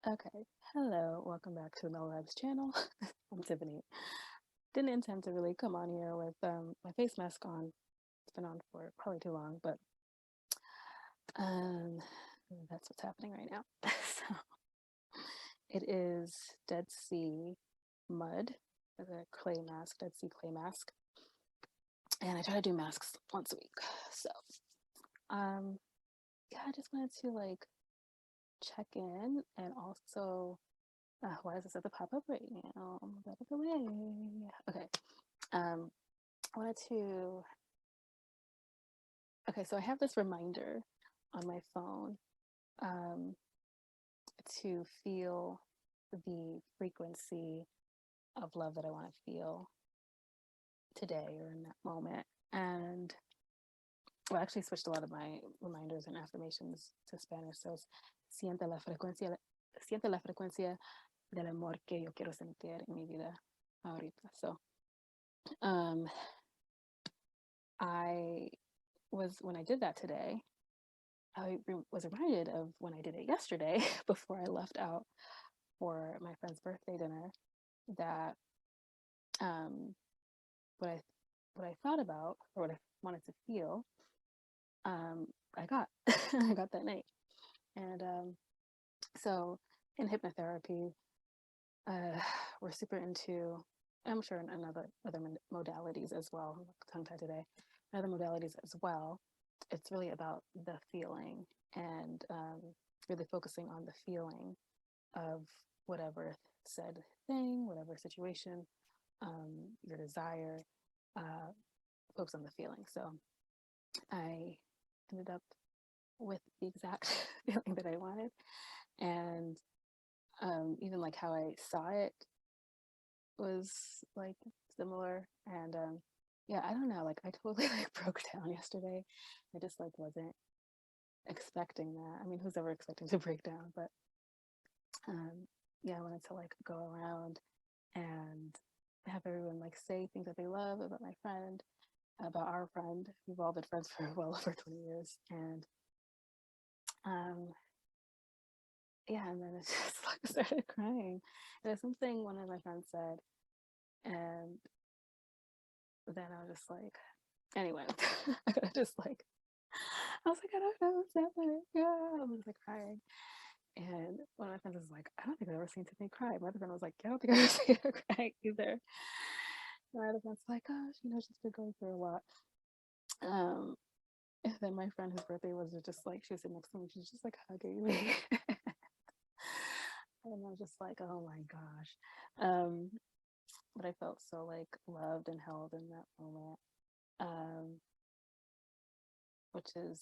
Okay, hello, welcome back to the Mellow Vybes channel. I'm Tiffany. Didn't intend to really come on here with my face mask on. It's been on for probably too long, but um, that's what's happening right now. So it is Dead Sea mud, the clay mask, Dead Sea clay mask, and I try to do masks once a week. So um, yeah, I just wanted to like check in and also why does this have to pop up right now? Move out of the way. Okay. Um, I wanted to. Okay, so I have this reminder on my phone um, to feel the frequency of love that I want to feel today or in that moment. And well, I actually switched a lot of my reminders and affirmations to Spanish. So it's siente la frecuencia del amor que yo quiero sentir en mi vida ahorita. So um, I when I did that today, was reminded of when I did it yesterday before I left out for my friend's birthday dinner. That um, what I what I thought about or what I wanted to feel, um, I got I got that night. And so in hypnotherapy, uh, we're super into. I'm sure in other modalities as well. Tongue tied today. In other modalities as well. It's really about the feeling and really focusing on the feeling of whatever said thing, whatever situation, your desire, uh, focus on the feeling. So I ended up with the exact feeling that I wanted. And even like how I saw it was like similar. And yeah, I don't know, like I totally like broke down yesterday. I just like wasn't expecting that. I mean, who's ever expecting to break down? But yeah, I wanted to like go around and have everyone like say things that they love about my friend, about our friend. We've all been friends for well over 20 years. And um, yeah, and then it's just like I started crying. And it's something one of my friends said, and then I was just like, anyway, I just like, I was like, I don't know what's happening. Yeah, I was like crying. And one of my friends was like, I don't think I've ever seen Tiffany cry. My other friend was like, I don't think I've ever seen her cry either. And my other friend's like, oh, she's been going through a lot. Um, and then my friend, whose birthday was just like, she was sitting next to me, she was just like hugging me. And I was just like, oh my gosh. Um, but I felt so like loved and held in that moment, um, which is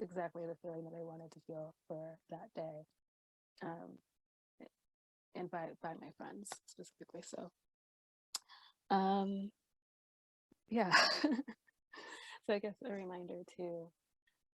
exactly the feeling that I wanted to feel for that day, um, and by my friends specifically. So, um, yeah. So I guess a reminder to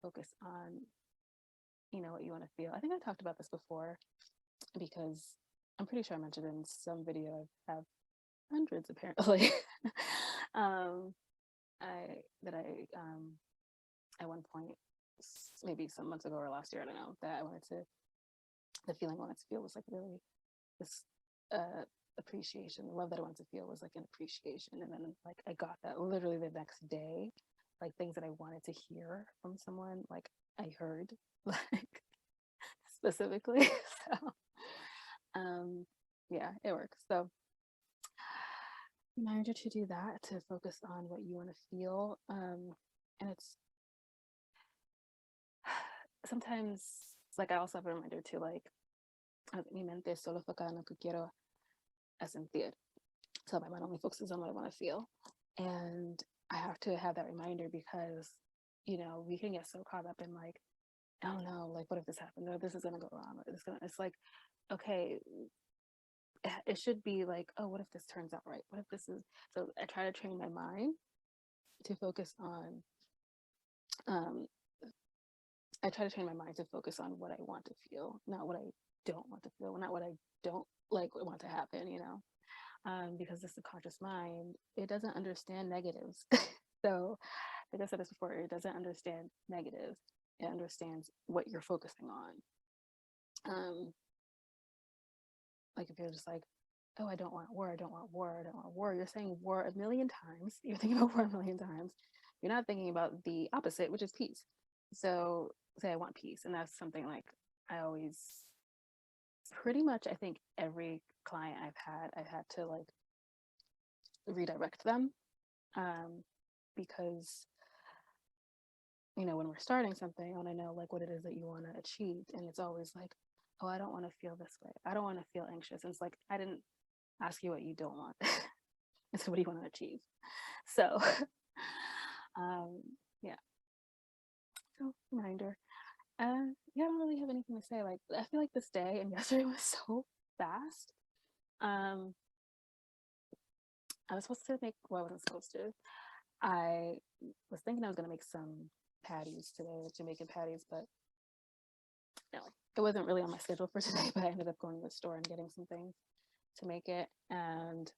focus on, what you want to feel. I think I talked about this before because I'm pretty sure I mentioned in some video I have hundreds apparently. um, I that I at one point, maybe some months ago or last year, I don't know, that I wanted to the feeling I wanted to feel was like really this appreciation. The love that I wanted to feel was like an appreciation. And then like I got that literally the next day, like things that I wanted to hear from someone, like I heard like specifically. So yeah, it works. So reminder to do that, to focus on what you want to feel. And it's sometimes like I also have a reminder to like mi mente solo enfoca en lo que quiero sentir. So my mind only focuses on what I want to feel. And I have to have that reminder because, we can get so caught up in like, oh no, like what if this happens? Or this is gonna go wrong, or it's like, okay, it should be like, oh, what if this turns out right? What if this is so I try to train my mind to focus on um I try to train my mind to focus on what I want to feel, not what I don't want to feel, not what I don't like want to happen, because the subconscious mind, it doesn't understand negatives. So, like I said this before, it doesn't understand negatives. It understands what you're focusing on. Um, like if you're just like, oh, I don't want war, I don't want war, I don't want war. You're saying war a million times. You're thinking about war a million times. You're not thinking about the opposite, which is peace. So say I want peace, and that's something like I always, pretty much, I think every client I've had to like redirect them, because when we're starting something, I want to know like what it is that you want to achieve, and it's always like, oh, I don't want to feel this way. I don't want to feel anxious. And it's like I didn't ask you what you don't want. It's what do you want to achieve. So, um, yeah. So reminder. Yeah, I don't really have anything to say. Like I feel like this day and yesterday was so fast. Um, I was supposed to make. Well, I wasn't supposed to. I was thinking I was gonna make some patties today, like Jamaican patties, but no, it wasn't really on my schedule for today. But I ended up going to the store and getting some things to make it, and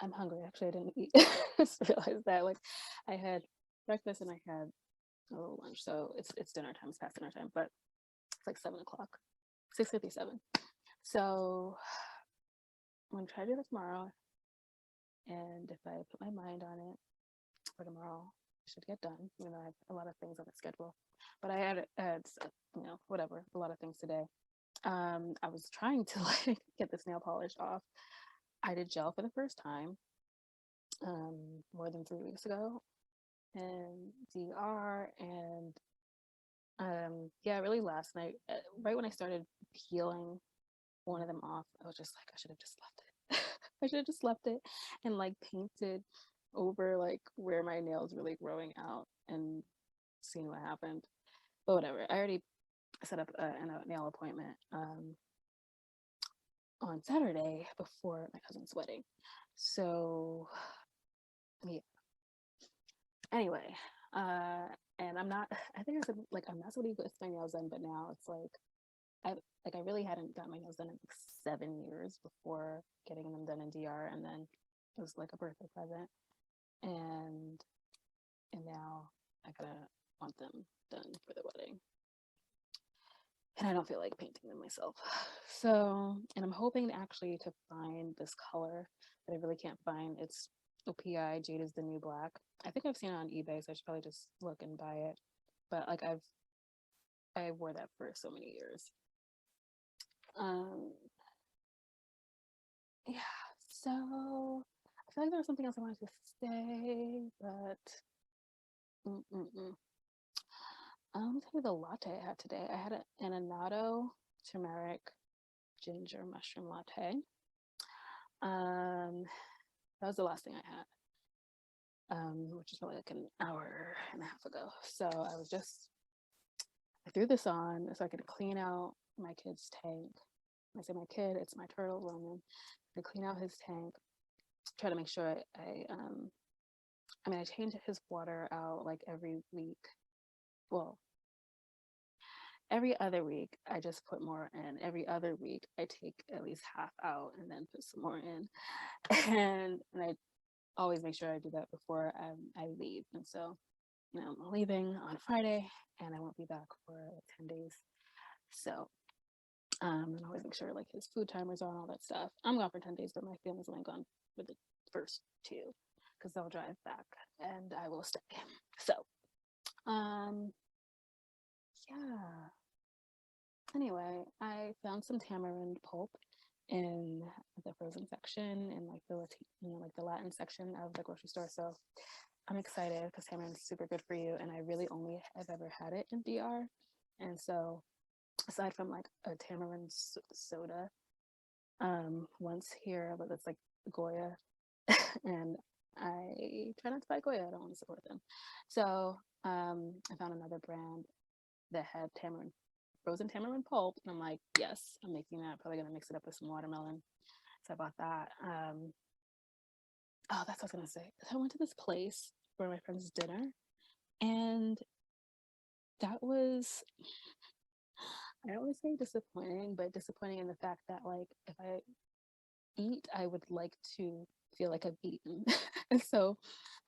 I'm hungry. Actually, I didn't eat. I just realized that like I had breakfast and I had a little lunch, so it's dinner time. It's past dinner time, but it's like 7 o'clock, 6:57. So I'm gonna try to do that tomorrow, and if I put my mind on it for tomorrow, I should get done. I have a lot of things on the schedule, but I had whatever, a lot of things today. I was trying to like get this nail polish off. I did gel for the first time more than 3 weeks ago in DR, and yeah, really last night, right when I started peeling one of them off, I was just like, I should have just left it. I should have just left it and like painted over like where my nails were like growing out and seen what happened. But whatever. I already set up a nail appointment on Saturday before my cousin's wedding. So yeah. Anyway, and I'm not. I think I said like I'm not somebody who gets my nails done, but now it's like I really hadn't got my nails done in like 7 years before getting them done in DR, and then it was like a birthday present, and now I gotta want them done for the wedding, and I don't feel like painting them myself. So, and I'm hoping actually to find this color that I really can't find. It's OPI Jade is the New Black. I think I've seen it on eBay, so I should probably just look and buy it. But like I wore that for so many years. Um, yeah. So I feel like there was something else I wanted to say, but I'll tell you the latte I had today. I had an annatto turmeric ginger mushroom latte. That was the last thing I had, which is probably like an hour and a half ago. So I threw this on so I could clean out my kid's tank. When I say my kid, it's my turtle Roman. I clean out his tank, try to make sure I change his water out like every week. Well, every other week I just put more in. Every other week I take at least half out and then put some more in. And I always make sure I do that before I leave. And so, I'm leaving on Friday and I won't be back for like 10 days. So, and always make sure like his food timers are on, all that stuff. I'm gone for 10 days, but my family's only gone for the first two because they'll drive back and I will stay. So, yeah. Anyway, I found some tamarind pulp in the frozen section in like the like the Latin section of the grocery store. So I'm excited because tamarind is super good for you, and I really only have ever had it in DR. And so, aside from like a tamarind soda, once here, but it's like Goya, and I try not to buy Goya. I don't want to support them. So I found another brand that had frozen tamarind pulp, and I'm like, yes, I'm making that. Probably gonna mix it up with some watermelon. So I bought that. Oh, that's what I was gonna say. So I went to this place for my friend's dinner, and that was, I don't want to say disappointing, but disappointing in the fact that like if I eat, I would like to feel like I've eaten. And so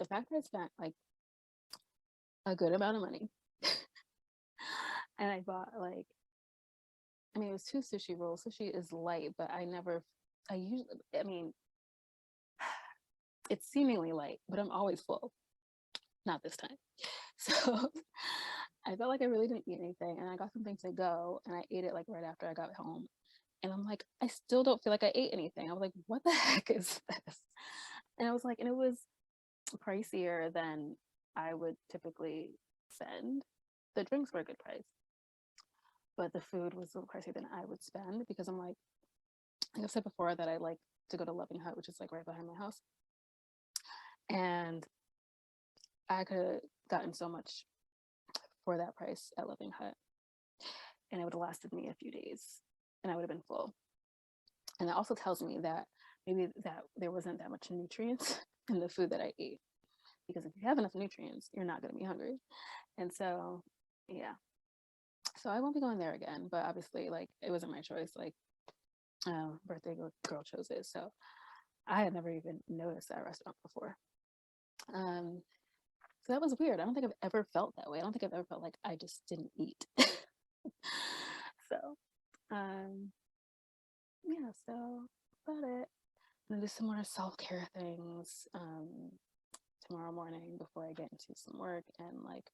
the fact that I spent like a good amount of money And I bought like, I mean, it was 2 sushi rolls. Sushi is light, but I usually, I mean, it's seemingly light, but I'm always full. Not this time. So I felt like I really didn't eat anything, and I got something to go, and I ate it like right after I got home. And I'm like, I still don't feel like I ate anything. I was like, what the heck is this? And I was like, and it was pricier than I would typically spend. The drinks were a good price, but the food was a little pricier than I would spend because I'm like I've said before that I like to go to Loving Hut, which is like right behind my house. And I could have gotten so much for that price at Loving Hut, and it would have lasted me a few days, and I would have been full. And that also tells me that maybe that there wasn't that much nutrients in the food that I ate. Because if you have enough nutrients, you're not going to be hungry. And so, yeah. So I won't be going there again. But obviously, like, it wasn't my choice. Like, birthday girl chose it. So I had never even noticed that restaurant before. So that was weird. I don't think I've ever felt that way. I don't think I've ever felt like I just didn't eat. So, yeah, so that's about it. I'm gonna do some more self-care things tomorrow morning before I get into some work, and like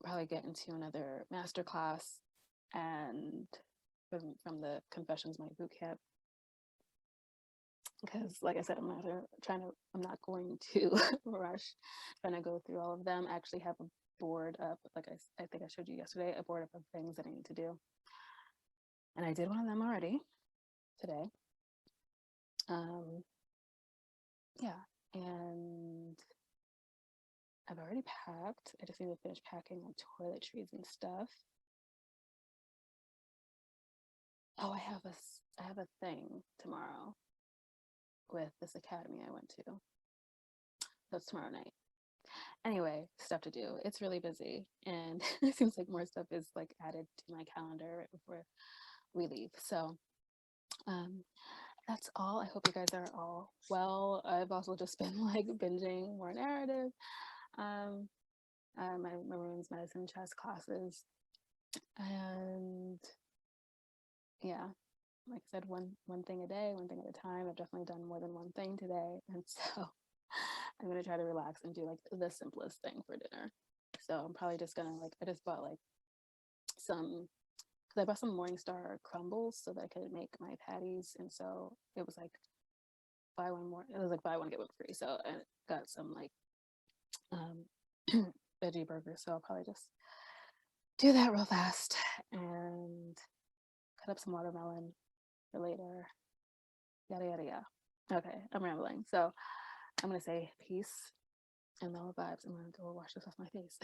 probably get into another master class and from the Confessions Money Bootcamp, because like I said, I'm not going to rush trying to go through all of them. I actually have a board up, like I think I showed you yesterday, a board up of things that I need to do, and I did one of them already today. Yeah, and I've already packed. I just need to finish packing my toiletries and stuff. Oh, I have a thing tomorrow with this academy I went to. That's tomorrow night. Anyway, stuff to do. It's really busy, and it seems like more stuff is like added to my calendar right before we leave. So, that's all. I hope you guys are all well. I've also just been like binging more narrative. My women's medicine chess classes, and yeah, like I said, one thing a day, one thing at a time. I've definitely done more than one thing today, and so I'm gonna try to relax and do like the simplest thing for dinner. So I'm probably just gonna like I just bought like some because I bought some Morningstar crumbles so that I could make my patties, and so it was like it was like buy one get one free. So I got some like um veggie burgers. So I'll probably just do that real fast and cut up some watermelon for later. Yada yada yada. Okay, I'm rambling. So I'm gonna say peace and mellow vibes. I'm gonna go wash this off my face.